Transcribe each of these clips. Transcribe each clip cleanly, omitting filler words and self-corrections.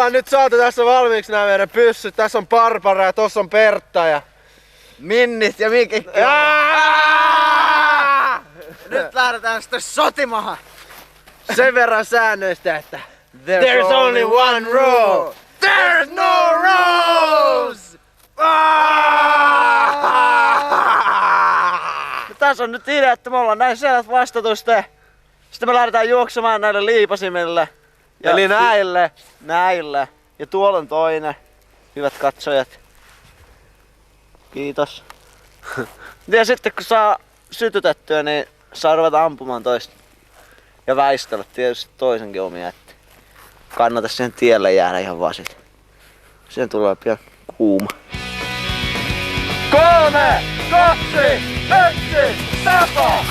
ollaan nyt saatu tässä valmiiksi nämä meidän pyssyt. Tässä on Barbara ja tossa on Pertta ja... Minnit ja Mikikki. Nyt lähdetään sitten sotimahan. Sen verran säännöistä, että... There's only one rule. There's no rules! Tässä on nyt idea, että me ollaan näin selvät vastatusten. Sitten me lähdetään juoksemaan näille liipasimille. Eli näille. Näille. Ja tuolla on toinen. Hyvät katsojat. Kiitos. Ja sitten kun saa sytytettyä, niin saa ruveta ampumaan toista. Ja väistellä tietysti toisenkin omia, että kannata sen tielle jäädä ihan vaan sit. Siihen tulee pian kuuma. 3, 2, 1, tapa!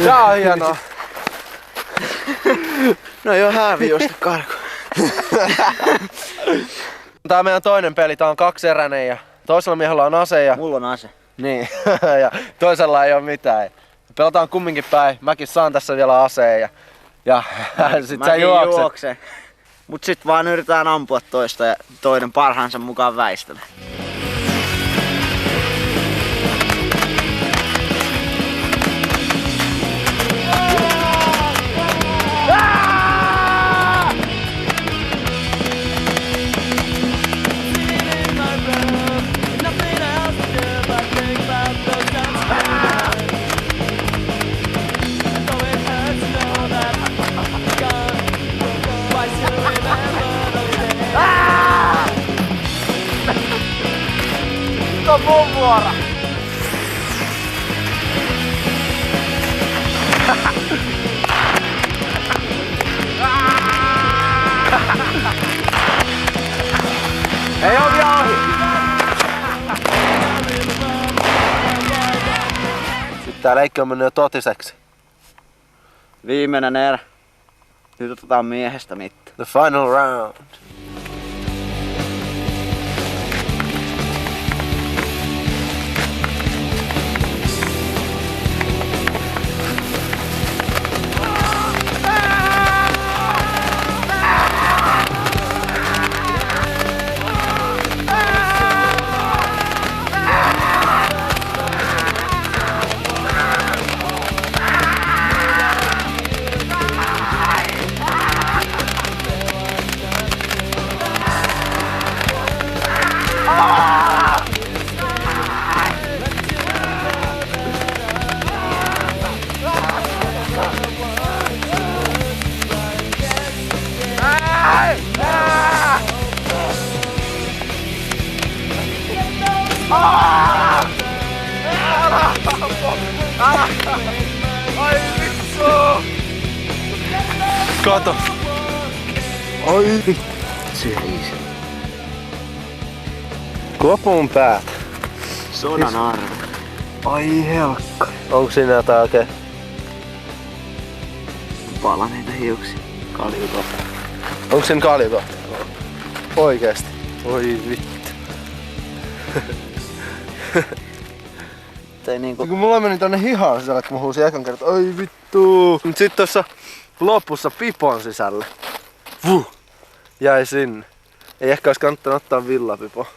Tää on hienoa. No joo, häävi juosta karkuun. Tää on meidän toinen peli, tää on kaksieräinen ja toisella miehellä on ase ja... Mulla on ase. Niin, ja toisella ei oo mitään. Pelataan kumminkin päin, mäkin saan tässä vielä aseen ja sit sä juokset. Mut sit vaan yritetään ampua toista ja toinen parhaansa mukaan väistelee. Nyt on mun vuoro! Ei oo vielä ohi! Sitten tää leikki on mennyt jo totiseksi. Viimeinen erä. Nyt otetaan miehestä mitta. The final round. Ai vittu! Kato! Ai vittu! Syliis. Kopun päät. Sodan arvo. Ai helkka. Onko siinä jotain oikein? Palaneita hiuksia. Kaljukohta. Onko siinä kaljukohta? Oikeesti? Oi vittu. Niinku... Kun mulla meni tonne hihaan sisälle, kun mä huusin ekan kerran, oi vittu. Mut sit tossa lopussa pipon sisälle. Vuh! Jäi sinne. Ei ehkä ois kannattanut ottaa villapipo.